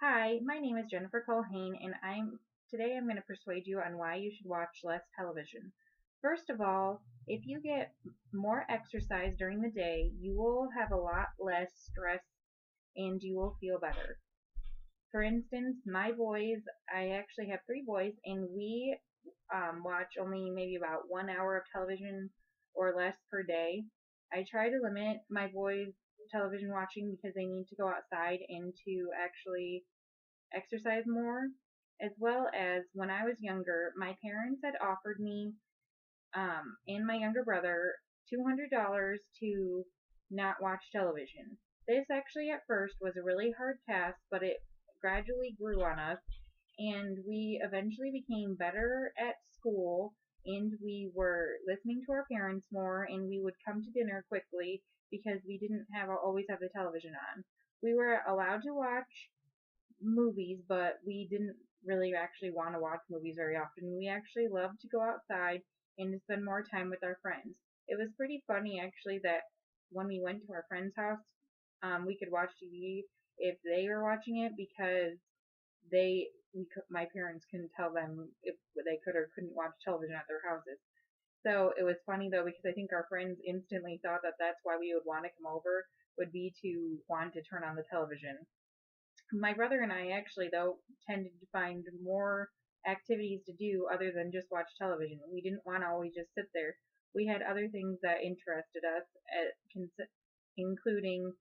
Hi, my name is Jennifer Culhane, and I'm going to persuade you on why you should watch less television. First of all, if you get more exercise during the day, you will have a lot less stress and you will feel better. For instance, my boys, I actually have three boys, and we watch only maybe about 1 hour of television or less per day. I try to limit my boys' television watching because they need to go outside and to actually exercise more, as well as when I was younger, my parents had offered me and my younger brother $200 to not watch television. This actually at first was a really hard task, but it gradually grew on us, and we eventually became better at school, and we were listening to our parents more, and we would come to dinner quickly because we didn't have always have the television on. We were allowed to watch movies, but we didn't really actually want to watch movies very often. We actually loved to go outside and to spend more time with our friends. It was pretty funny actually that when we went to our friend's house, we could watch TV if they were watching it because my parents couldn't tell them if they could or couldn't watch television at their houses. So it was funny though because I think our friends instantly thought that that's why we would want to come over would be to want to turn on the television. My brother and I actually, though, tended to find more activities to do other than just watch television. We didn't want to always just sit there. We had other things that interested us, including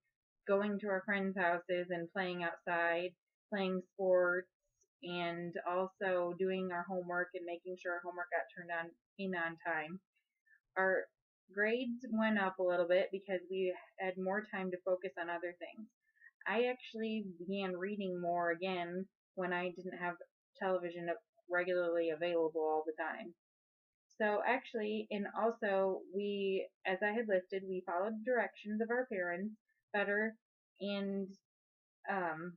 going to our friends' houses and playing outside, playing sports, and also doing our homework and making sure our homework got turned on time. Our grades went up a little bit because we had more time to focus on other things. I actually began reading more again when I didn't have television regularly available all the time. So actually, and also as I had listed, we followed the directions of our parents better, and um,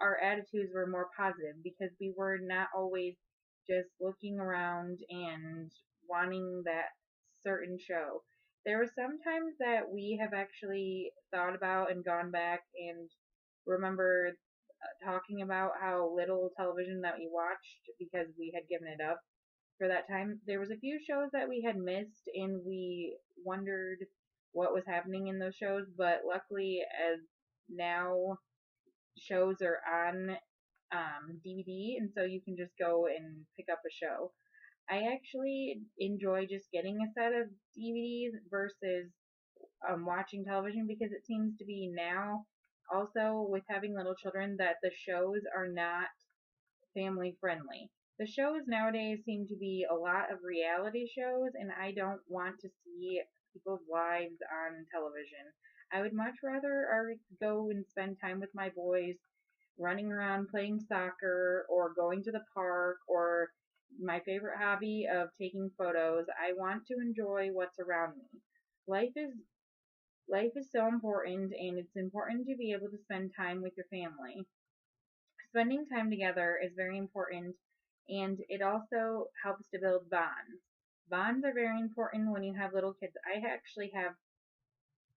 our attitudes were more positive because we were not always just looking around and wanting that certain show. There were some times that we have actually thought about and gone back and remember talking about how little television that we watched because we had given it up for that time. There was a few shows that we had missed and we wondered what was happening in those shows, but luckily as now shows are on DVD, and so you can just go and pick up a show. I actually enjoy just getting a set of DVDs versus watching television because it seems to be now also with having little children that the shows are not family friendly. The shows nowadays seem to be a lot of reality shows, and I don't want to see people's lives on television. I would much rather go and spend time with my boys running around playing soccer or going to the park or my favorite hobby of taking photos. I want to enjoy what's around me. Life is life is so important, and it's important to be able to spend time with your family. Spending time together is very important, and it also helps to build bonds. Bonds are very important when you have little kids. I actually have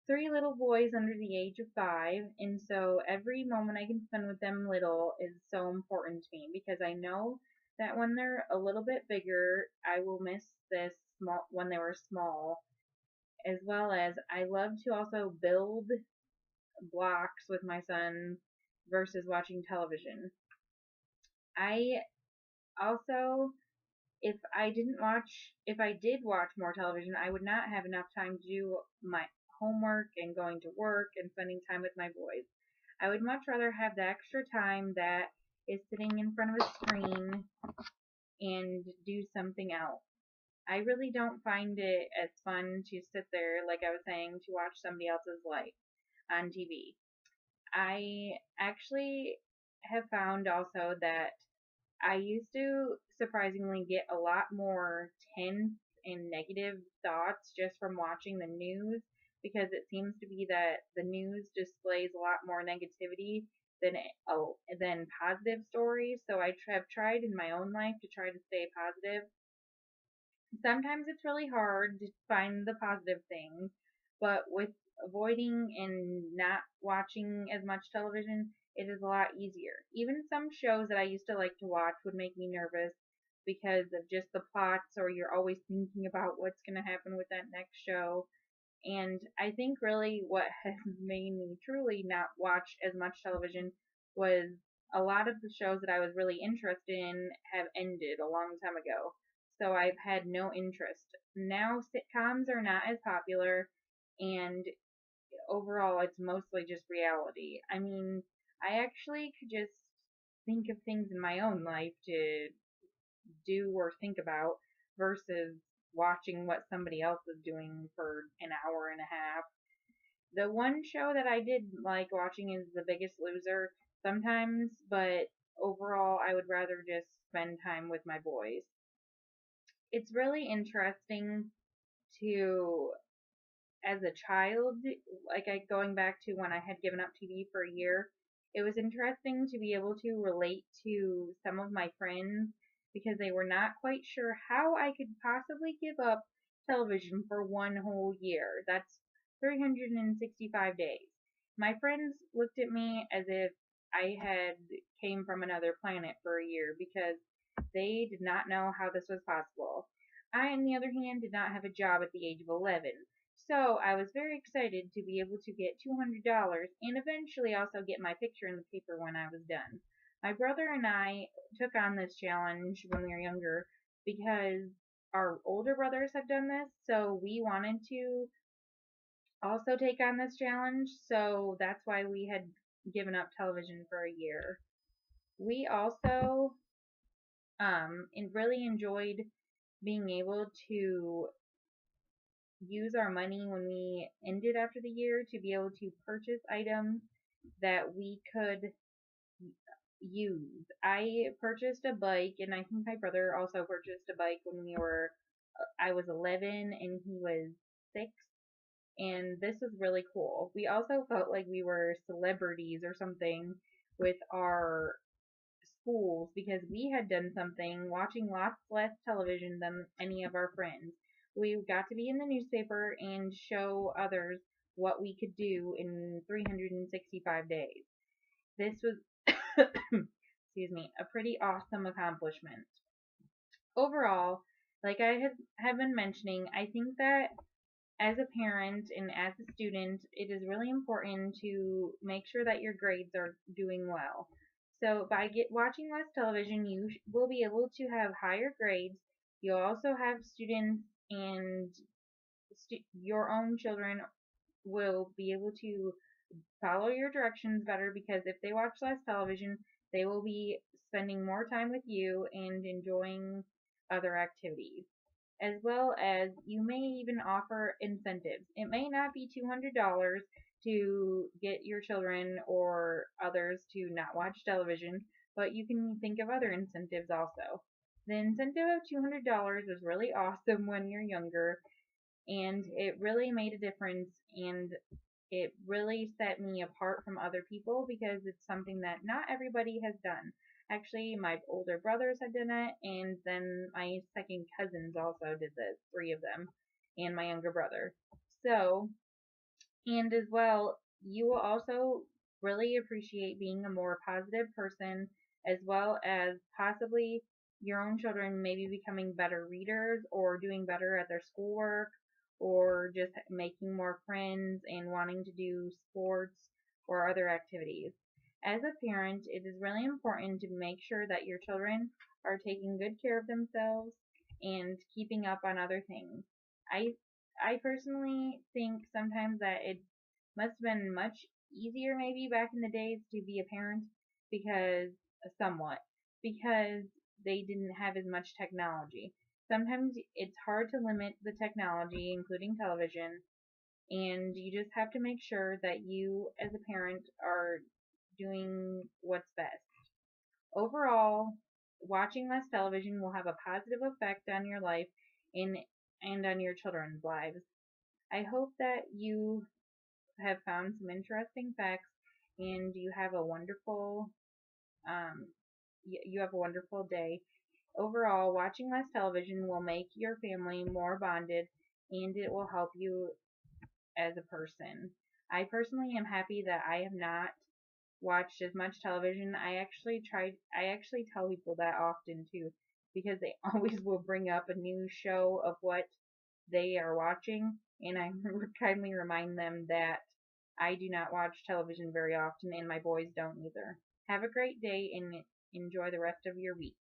three little boys under the age of 5, and so every moment I can spend with them little is so important to me because I know that when they're a little bit bigger, I will miss this small when they were small, as well as I love to also build blocks with my son versus watching television. I also if I did watch more television, I would not have enough time to do my homework and going to work and spending time with my boys. I would much rather have the extra time that is sitting in front of a screen and do something else. I really don't find it as fun to sit there, like I was saying, to watch somebody else's life on TV. I actually have found also that I used to surprisingly get a lot more tense and negative thoughts just from watching the news because it seems to be that the news displays a lot more negativity than positive stories. So have tried in my own life to try to stay positive. Sometimes it's really hard to find the positive things, but with avoiding and not watching as much television, it is a lot easier. Even some shows that I used to like to watch would make me nervous because of just the plots, or you're always thinking about what's going to happen with that next show. And I think really what has made me truly not watch as much television was a lot of the shows that I was really interested in have ended a long time ago. So I've had no interest. Now sitcoms are not as popular, and overall it's mostly just reality. I mean, I actually could just think of things in my own life to do or think about versus watching what somebody else is doing for an hour and a half. The one show that I did like watching is The Biggest Loser sometimes, but overall I would rather just spend time with my boys. It's really interesting to, as a child, like going back to when I had given up TV for a year, it was interesting to be able to relate to some of my friends because they were not quite sure how I could possibly give up television for one whole year. That's 365 days. My friends looked at me as if I had came from another planet for a year because they did not know how this was possible. I, on the other hand, did not have a job at the age of 11. So I was very excited to be able to get $200 and eventually also get my picture in the paper when I was done. My brother and I took on this challenge when we were younger because our older brothers had done this, so we wanted to also take on this challenge, so that's why we had given up television for a year. We also really enjoyed being able to use our money when we ended after the year to be able to purchase items that we could use. I purchased a bike, and I think my brother also purchased a bike when I was 11 and he was 6, and this was really cool. We also felt like we were celebrities or something with our schools because we had done something watching lots less television than any of our friends. We got to be in the newspaper and show others what we could do in 365 days. This was, excuse me, a pretty awesome accomplishment. Overall, like have been mentioning, I think that as a parent and as a student, it is really important to make sure that your grades are doing well. So by watching less television, you will be able to have higher grades. You'll also have students and your own children will be able to follow your directions better because if they watch less television, they will be spending more time with you and enjoying other activities. As well as you may even offer incentives. It may not be $200 to get your children or others to not watch television, but you can think of other incentives also. The incentive of $200 is really awesome when you're younger, and it really made a difference, and it really set me apart from other people because it's something that not everybody has done. Actually, my older brothers had done it, and then my second cousins also did this, 3 of them, and my younger brother. So, and as well, you will also really appreciate being a more positive person, as well as possibly your own children maybe becoming better readers or doing better at their schoolwork or just making more friends and wanting to do sports or other activities. As a parent, it is really important to make sure that your children are taking good care of themselves and keeping up on other things. I I personally think sometimes that it must have been much easier maybe back in the days to be a parent because somewhat because they didn't have as much technology. Sometimes it's hard to limit the technology, including television, and you just have to make sure that you as a parent are doing what's best. Overall, watching less television will have a positive effect on your life and on your children's lives. I hope that you have found some interesting facts and you have a wonderful um, you have a wonderful day. Overall, watching less television will make your family more bonded and it will help you as a person. I personally am happy that I have not watched as much television. I actually tell people that often too, because they always will bring up a new show of what they are watching, and I kindly remind them that I do not watch television very often, and my boys don't either. Have a great day and enjoy the rest of your week.